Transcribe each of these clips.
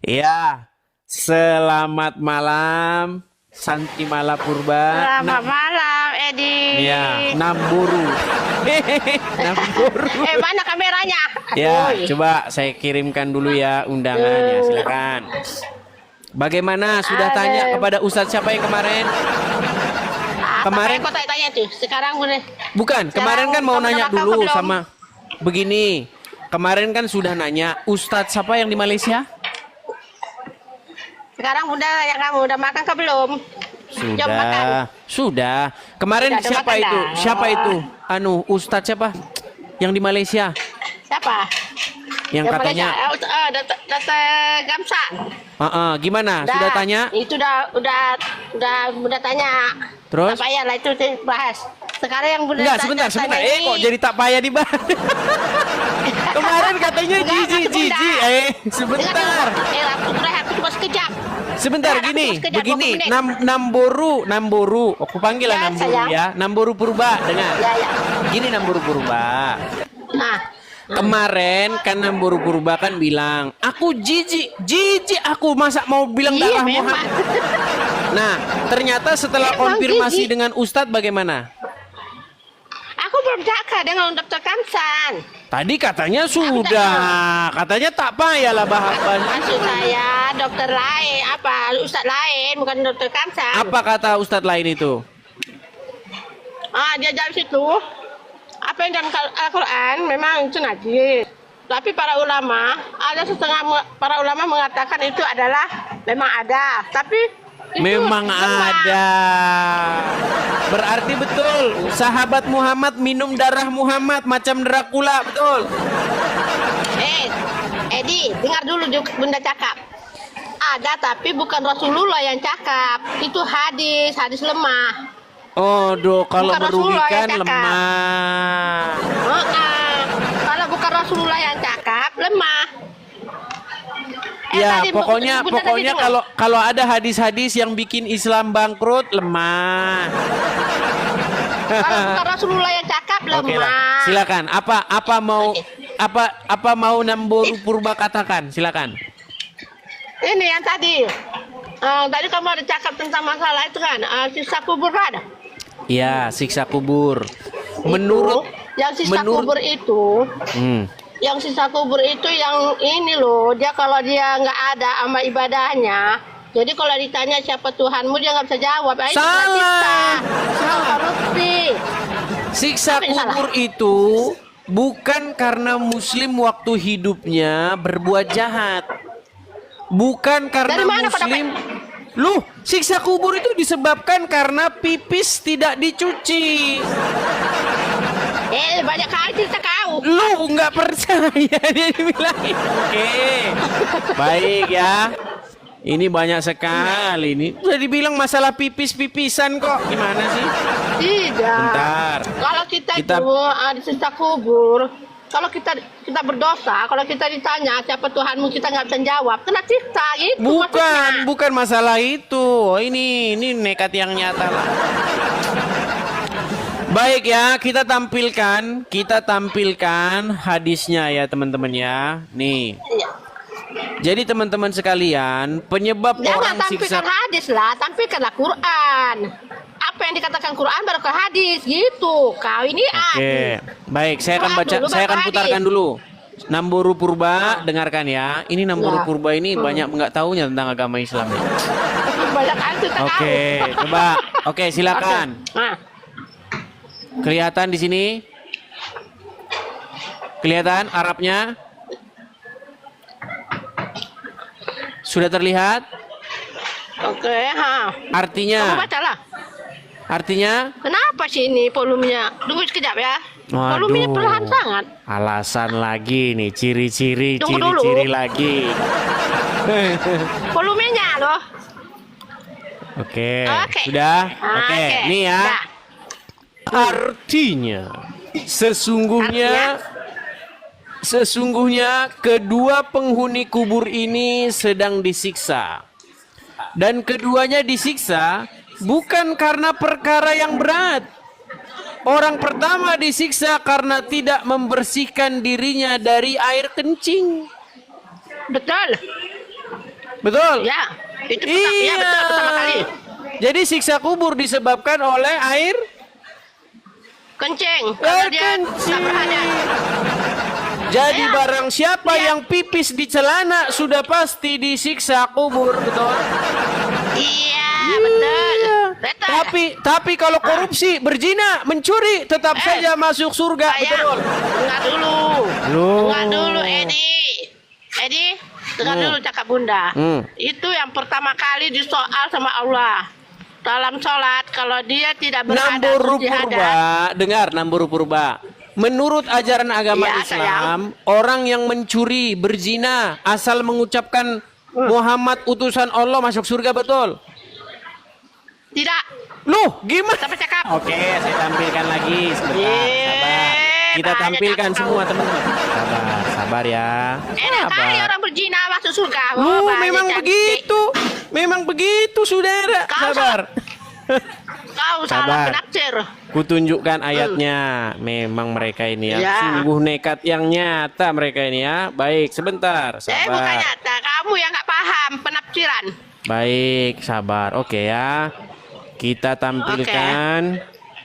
Ya, selamat malam Santi Malapurba. Selamat malam, Edi. Ya, Namburu. Namburu. Mana kameranya? Ya, Aduh. coba saya kirimkan dulu ya undangannya, silakan. Bagaimana? Sudah tanya kepada Ustadz siapa yang kemarin? Kemarin kok tanya tuh. Sekarang boleh. bukan, kemarin kan mau nanya dulu sama begini. Kemarin kan sudah nanya Ustadz siapa yang di Malaysia? Sekarang udah ya kamu udah makan ke belum? Jom makan. Sudah. Kemarin Sudah ada siapa makan itu? dah. Siapa itu? Ustadz siapa? Yang di Malaysia? Siapa? Yang katanya Data Gamsa. gimana? Udah, Sudah tanya? Itu udah tanya. Terus? Tak payah lah itu bahas. Sekarang yang udah Enggak, sebentar. Kok jadi tak payah dibahas? Kemarin katanya jijik. Sebentar. Aku cuma sekejap. Sebentar begini. Namboru. Aku panggil lah Ya, Namboru sayang. ya. Namboru Purba, dengar. Ya. Gini Namboru Purba. Nah, Kemarin kan Namboru Purba kan bilang, aku jijik aku masa mau bilang Iya, darah memang. Muhammad. Nah, ternyata setelah Memang konfirmasi jijik. dengan Ustadz bagaimana? aku belum cakap dengan dokter Kamsan. Tadi katanya sudah, katanya tak payah lah bahas. Maksud saya dokter lain, ustaz lain, bukan dokter Kamsan. Apa kata Ustadz lain itu? Dia jawab situ. Apa yang dalam Al-Quran memang itu najis. Tapi para ulama, ada setengah para ulama mengatakan itu adalah memang ada. Tapi itu Memang lemah. ada. Berarti betul, sahabat Muhammad minum darah Muhammad macam Dracula, betul? Edi, dengar dulu Bunda cakap. Ada tapi bukan Rasulullah yang cakap. Itu hadis lemah. Oh, kalau Bukan Rasulullah merugikan yang cakap. lemah. Kalau bukan Rasulullah yang cakap, lemah. Ya, Tadi pokoknya Bunda tadi tuh. kalau ada hadis-hadis yang bikin Islam bangkrut, lemah. Kalau bukan Rasulullah yang cakap, lemah. Oke lah, silakan. Apa mau Namboru Purba katakan? Silakan. Ini yang tadi. Tadi kamu ada cakap tentang masalah itu kan, siksa kubur kan? Ya, siksa kubur. Menurut yang siksa kubur itu, yang siksa kubur itu yang ini loh, dia kalau dia nggak ada sama ibadahnya, jadi kalau ditanya siapa Tuhanmu dia nggak bisa jawab. Salah. Korupsi. Siksa kubur itu bukan karena Muslim waktu hidupnya berbuat jahat. Bukan karena Dari mana Muslim. Loh, siksa kubur itu disebabkan karena pipis tidak dicuci. Banyak kali cerita kau. Lu nggak percaya dia dibilangin. Oke, baik ya. Ini banyak sekali ini. Udah dibilang masalah pipis-pipisan kok. Gimana sih? Tidak. Bentar. Kalau kita itu di siksa kubur, kalau kita berdosa, kalau kita ditanya siapa Tuhanmu, kita nggak bisa jawab, kena siksa gitu. Bukan masalah itu. Ini nekat yang nyata lah. Baik ya, kita tampilkan hadisnya ya teman-teman ya. Nih. Iya. Jadi teman-teman sekalian, penyebab Jangan orang siksa. tampilkan hadis lah, tampilkanlah Quran. Apa yang dikatakan Quran baru ke hadis gitu. Kau ini Oke, baik. Saya akan Quran dulu, saya akan baru putarkan hadis. dulu. Namboru Purba, dengarkan ya. Ini Namboru Ya. Purba ini banyak nggak tahunya tentang agama Islam. banyak kali cerita Oke, kau. coba. Oke, silakan. Nah, Kelihatan di sini? Kelihatan Arabnya? Sudah terlihat? oke, Kamu Artinya? bacalah. Artinya? Kenapa sih ini volumenya? Tunggu sekejap ya. Waduh. Volumenya perlahan sangat. Alasan lagi nih, ciri-ciri Tunggu dulu. lagi. Volumenya loh. Oke, Oke. sudah? Oke, Oke, nih ya. dah. Artinya, sesungguhnya kedua penghuni kubur ini sedang disiksa. Dan keduanya disiksa bukan karena perkara yang berat. Orang pertama disiksa karena tidak membersihkan dirinya dari air kencing. Betul. Betul? Ya, itu ya betul pertama kali. Jadi siksa kubur disebabkan oleh air Kencing, karena dia tak berhadas. Jadi barang siapa yang pipis di celana sudah pasti disiksa kubur, betul? Iya, betul. Tapi kalau korupsi, berzina, mencuri tetap saja masuk surga, betul? Dengar dulu. Dengar dulu, Edi, dengar dulu cakap Bunda. Itu yang pertama kali disoal sama Allah. Dalam sholat, kalau dia tidak berhadas, Namburu Purba, dengar Namburu Purba. Menurut ajaran agama Islam, orang yang mencuri, berzina, asal mengucapkan Muhammad utusan Allah masuk surga, betul? Tidak. Loh, gimana? Sampai cakap. Oke, saya tampilkan lagi sebentar. Sabar. Kita tampilkan semua teman-teman. Sabar ya. Enak kali orang berzina masuk surga. Memang begitu. Memang begitu, saudara. Sabar. Kau salah penafsir. Kutunjukkan ayatnya. Memang mereka ini ya, sungguh nekat yang nyata mereka ini ya. Baik, sebentar. Sabar. Bukan nyata, kamu yang nggak paham penafsiran. Baik, sabar. Oke ya. Kita tampilkan.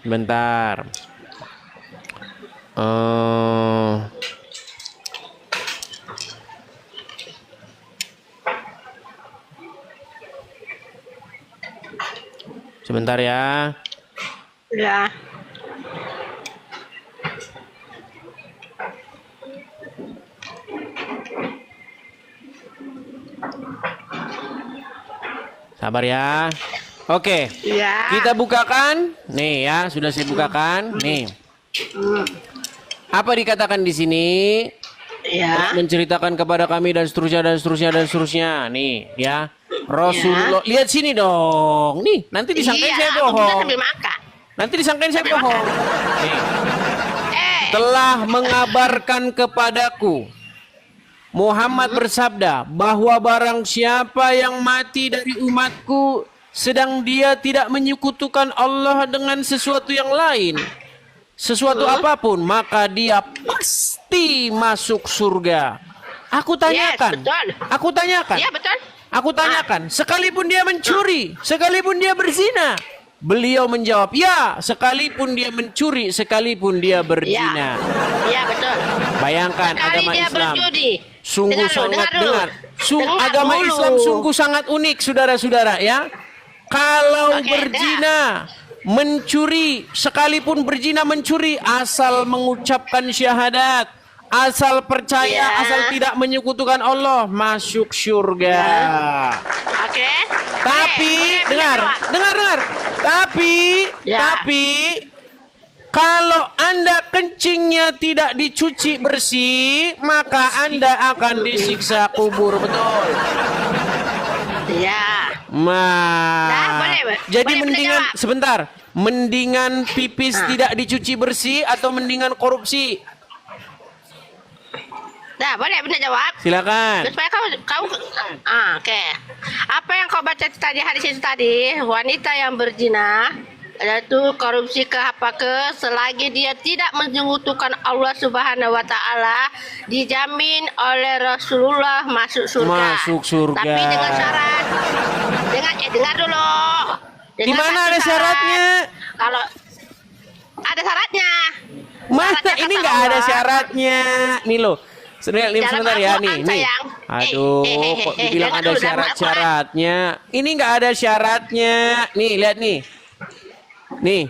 Bentar. Sebentar ya. Ya. Sabar ya. Oke. Ya. Kita bukakan. Nih ya, sudah saya bukakan. Nih. Apa dikatakan di sini? Ya. Menceritakan kepada kami dan seterusnya dan seterusnya dan seterusnya. Nih, ya. Rasulullah, lihat sini dong. Nih, nanti disangkain saya bohong. Nanti disangkain saya bohong. Nih. Telah mengabarkan kepadaku, Muhammad bersabda, bahwa barang siapa yang mati dari umatku sedang dia tidak menyekutukan Allah dengan sesuatu yang lain, sesuatu apapun, maka dia pasti masuk surga. Aku tanyakan, aku tanyakan, aku tanyakan, sekalipun dia mencuri, sekalipun dia berzina. Beliau menjawab, ya, sekalipun dia mencuri, sekalipun dia berzina. Ya, betul. Bayangkan agama Islam. Sungguh sangat dengar. Agama dulu. Islam sungguh sangat unik, saudara-saudara ya. Kalau berzina, mencuri, sekalipun berzina mencuri, asal mengucapkan syahadat, asal percaya, asal tidak menyekutukan Allah, masuk surga. Oke. Tapi dengar. Tapi kalau Anda kencingnya tidak dicuci bersih, maka Anda akan disiksa kubur, betul? Ya. Jadi mendingan sebentar, mendingan pipis tidak dicuci bersih atau mendingan korupsi? Nah, boleh Bunda jawab. Silakan. Supaya kau oke. Apa yang kau baca tadi hadis itu tadi, wanita yang berzina yaitu korupsi ke apa ke, selagi dia tidak menyekutukan Allah Subhanahu wa taala, dijamin oleh Rasulullah masuk surga. Masuk surga. Tapi dengan syarat. Dengar dulu. Di mana ada syaratnya? Kalau ada syaratnya. Masa ini nggak ada syaratnya? Nih loh. Sebentar ya nih. Aduh, kok dibilang ada syarat-syaratnya? Ini nggak ada syaratnya. Nih, lihat nih. Nih.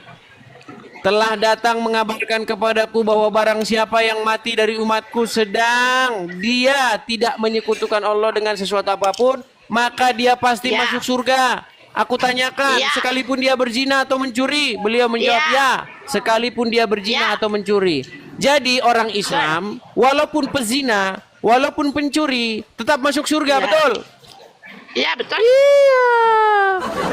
Telah datang mengabarkan kepadaku bahwa barang siapa yang mati dari umatku sedang dia tidak menyekutukan Allah dengan sesuatu apapun, maka dia pasti masuk surga. Aku tanyakan, sekalipun dia berzina atau mencuri, beliau menjawab ya, sekalipun dia berzina atau mencuri. Jadi orang Islam, walaupun pezina, walaupun pencuri, tetap masuk surga, betul? Iya, betul. Iya.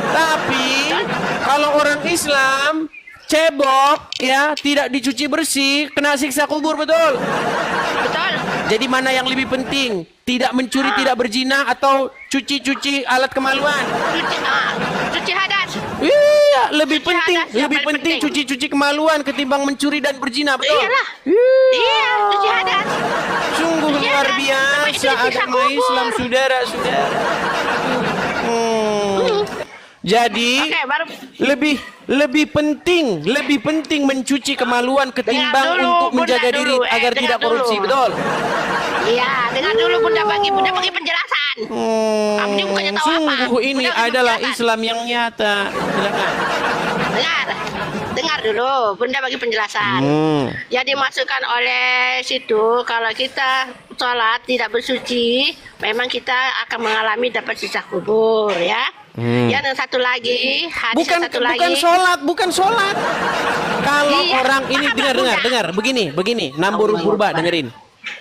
Tapi kalau orang Islam cebok, ya, tidak dicuci bersih, kena siksa kubur, betul? Betul. Jadi mana yang lebih penting? Tidak mencuri, tidak berzina, atau cuci-cuci alat kemaluan? Cuci hadas. Iya, Iya, lebih Cuci penting, hadas yang lebih paling penting cuci-cuci kemaluan ketimbang mencuri dan berzina, betul? Iyalah. Iya, cuci hadas. Sungguh Cuci luar hadas. biasa Itu disiksa agama kubur. Islam, saudara-saudara. Jadi Oke, baru lebih penting mencuci kemaluan ketimbang dulu, untuk Bunda menjaga diri dulu. agar Dengar tidak korupsi, dulu. betul? Iya, dengar dulu Bunda bagi penjelasan. Kamu ini bukannya tahu apa. Sungguh ini Bunda bagi adalah penjelasan. Islam yang nyata. Silakan. Dengar dulu, Bunda bagi penjelasan. Yang dimasukkan oleh situ, kalau kita sholat tidak bersuci, memang kita akan mengalami dapat siksa kubur, ya. Yang satu lagi, hadis yang satu lagi. Bukan sholat. Kalau Iya, orang ini paham, dengar, begini, Nambur Purba dengerin.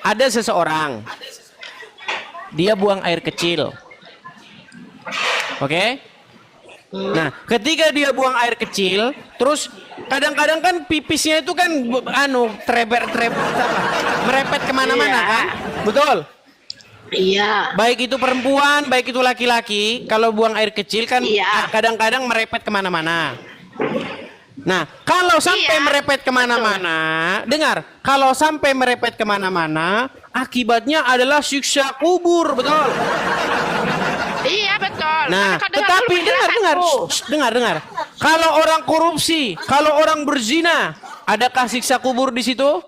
Ada seseorang, dia buang air kecil, oke? Nah, ketika dia buang air kecil, terus kadang-kadang kan pipisnya itu kan merepet kemana-mana, Iya. kan? Betul. Iya. Baik itu perempuan, baik itu laki-laki, kalau buang air kecil kan Iya. kadang-kadang merepet kemana-mana. Nah, kalau sampai Iya, merepet kemana-mana, dengar, kalau sampai merepet kemana-mana, akibatnya adalah siksa kubur, betul? Iya betul. Nah, Maka dengar tetapi dulu dengar, penjelasanku. dengar. Kalau orang korupsi, kalau orang berzina, adakah siksa kubur di situ?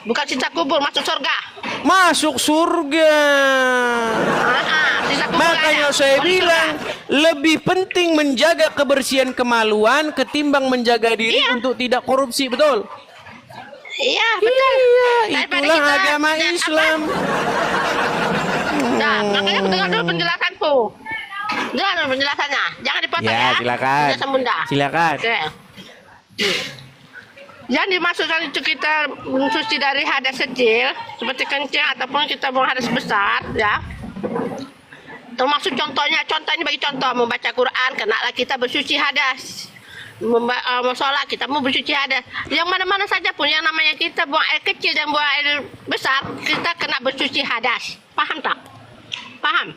Bukan siksa kubur, masuk surga. Masuk surga. Siksa kubur Makanya ada. saya Masuk bilang surga. lebih penting menjaga kebersihan kemaluan ketimbang menjaga diri Iya. untuk tidak korupsi, betul? Iya betul. Iya, Daripada itulah kita- agama apa? Islam. Nah, makanya dengar dulu penjelasanku. Dengar dulu penjelasannya. Jangan dipotong ya. Ya, silakan. Penjelasan Bunda. Silakan. Oke. Yang dimaksudkan itu kita mensuci dari hadas kecil seperti kencing ataupun kita buang hadas besar, ya. Termasuk contohnya ini bagi contoh membaca Quran, kenalah kita bersuci hadas. Sholat kita mau bersuci hadas. Yang mana-mana saja pun yang namanya kita buang air kecil dan buang air besar, kita kena bersuci hadas. Paham tak? Paham?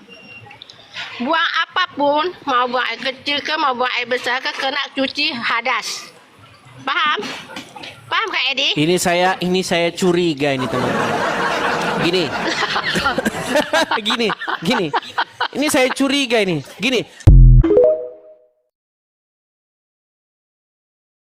Buang apapun, mau buang air kecil ke mau buang air besar ke, kena cuci hadas. Paham? Paham Kak Edi? Ini saya curiga ini, teman-teman. Gini. Gini. Ini saya curiga ini. Gini.